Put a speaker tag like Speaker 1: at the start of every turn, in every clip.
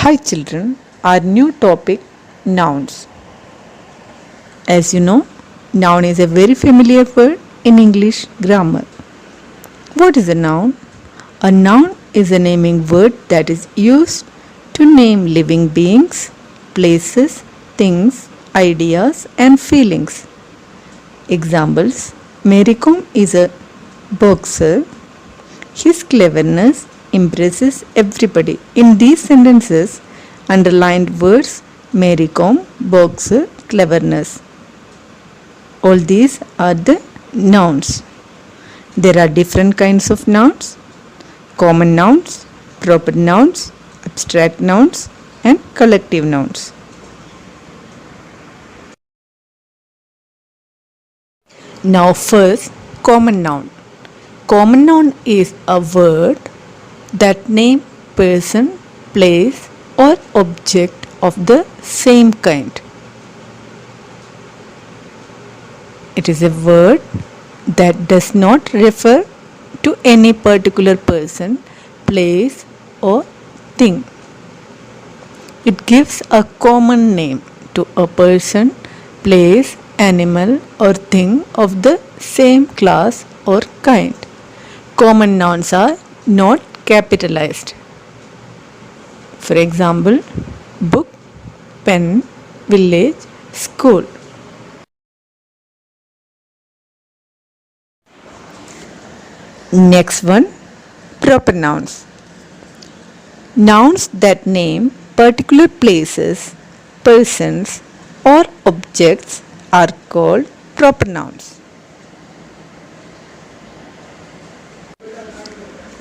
Speaker 1: Hi children, our new topic nouns. As you know, noun is a very familiar word in English grammar. What is a noun? A noun is a naming word that is used to name living beings, places, things, ideas and feelings. Examples: Mary Kom is a boxer. His cleverness impresses everybody. In these sentences, underlined words Mary Kom, boxer, cleverness. All these are the nouns. There are different kinds of nouns: common nouns, proper nouns, abstract nouns, and collective nouns. Now first, common noun. Common noun is a word that name person, place or object of the same kind. It is a word that does not refer to any particular person, place or thing. It gives a common name to a person, place, animal or thing of the same class or kind. Common nouns are not capitalized. For example, book, pen, village, school. Next one, proper nouns. Nouns that name particular places, persons or objects are called proper nouns.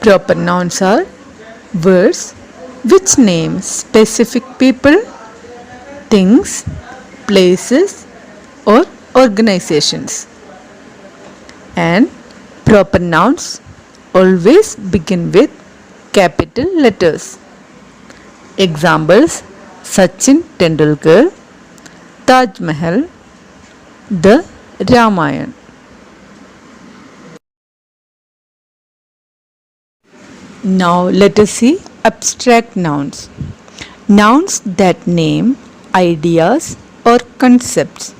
Speaker 1: Proper nouns are words which name specific people, things, places or organizations. And proper nouns always begin with capital letters. Examples: Sachin Tendulkar, Taj Mahal, the Ramayana. Now let us see abstract nouns. Nouns that name ideas or concepts,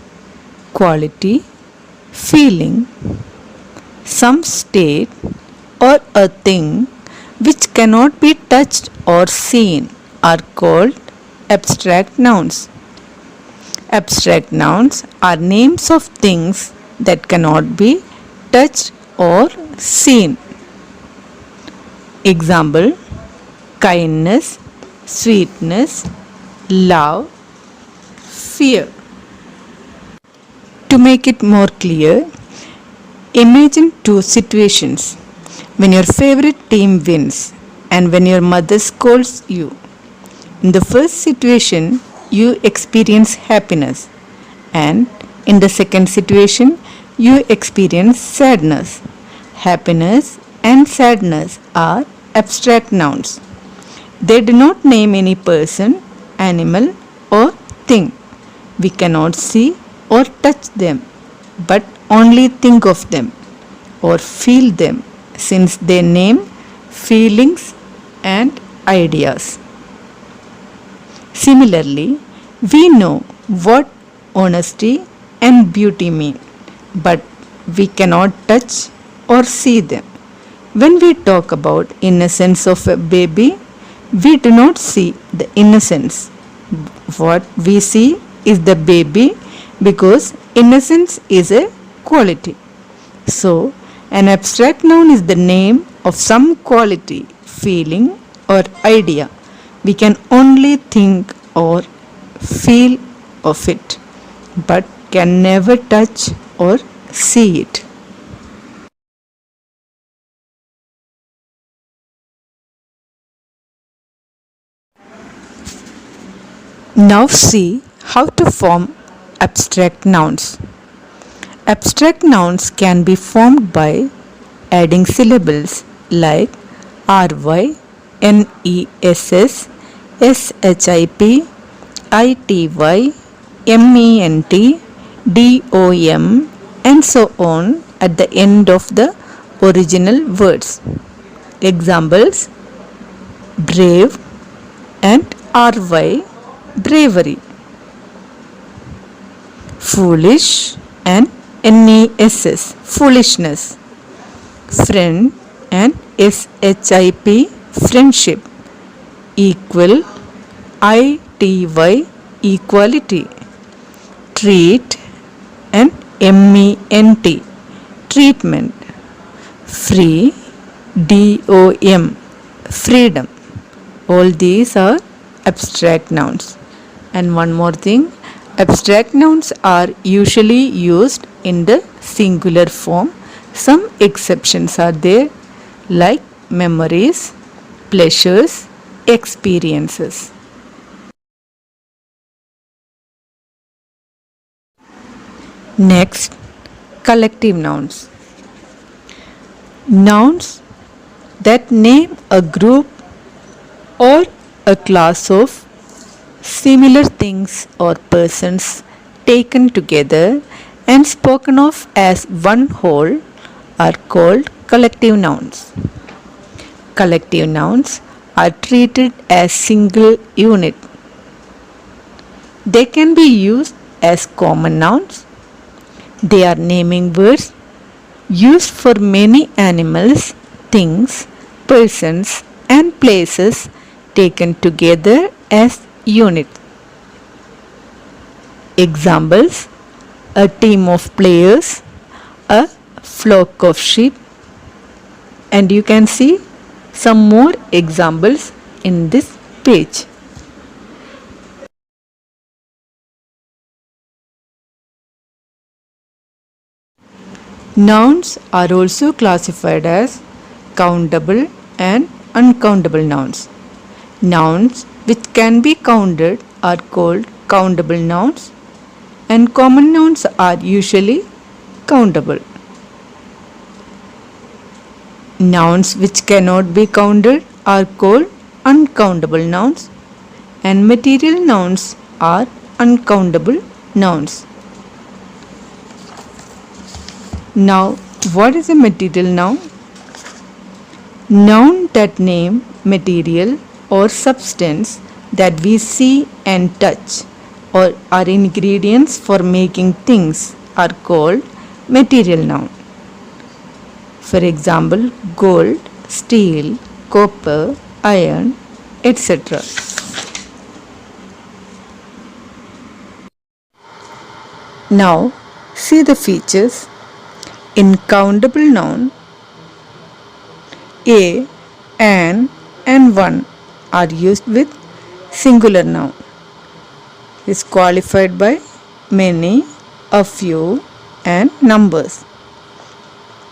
Speaker 1: quality, feeling, some state or a thing which cannot be touched or seen are called abstract nouns. Abstract nouns are names of things that cannot be touched or seen. Example: kindness, sweetness, love, fear. To make it more clear, imagine two situations: when your favorite team wins and when your mother scolds you. In the first situation, you experience happiness, and in the second situation, you experience sadness. Happiness and sadness are abstract nouns. They do not name any person, animal or thing. We cannot see or touch them, but only think of them or feel them, since they name feelings and ideas. Similarly, we know what honesty and beauty mean, but we cannot touch or see them. When we talk about innocence of a baby, we do not see the innocence. What we see is the baby, because innocence is a quality. So, an abstract noun is the name of some quality, feeling or idea. We can only think or feel of it, but can never touch or see it. Now see how to form abstract nouns. Abstract nouns can be formed by adding syllables like ry, ness, ship, ity, ment, dom, and so on at the end of the original words. Examples: brave and RY, bravery. Foolish and NESS, foolishness. Friend and SHIP, friendship. Equal, ITY, equality. Treat and MENT, treatment. Free, DOM, freedom. All these are abstract nouns. And one more thing, abstract nouns are usually used in the singular form. Some exceptions are there, like memories, pleasures, experiences. Next, collective nouns. Nouns that name a group or a class of similar things or persons taken together and spoken of as one whole are called collective nouns. Collective nouns are treated as single unit. They can be used as common nouns. They are naming words used for many animals, things, persons, and places taken together as unit. Examples: a team of players, a flock of sheep, and you can see some more examples in this page. Nouns are also classified as countable and uncountable nouns. Nouns which can be counted are called countable nouns, and common nouns are usually countable. Nouns which cannot be counted are called uncountable nouns, and material nouns are uncountable nouns. Now, what is a material noun? Noun that name material or substance that we see and touch or are ingredients for making things are called material noun. For example, gold, steel, copper, iron, etc. Now, see the features. In countable noun, a, an, and one are used with singular noun. Is qualified by many, a few, and numbers.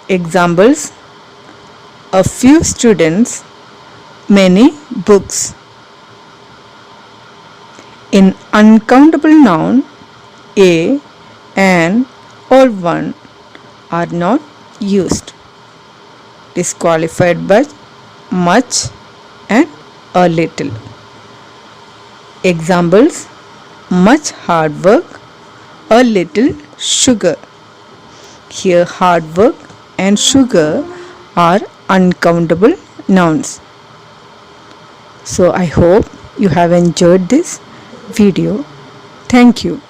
Speaker 1: Examples: a few students, many books. In uncountable noun, a, an, or one are not used. Disqualified by much and a little. Examples: much hard work, a little sugar. Here hard work and sugar are uncountable nouns. So I hope you have enjoyed this video. Thank you.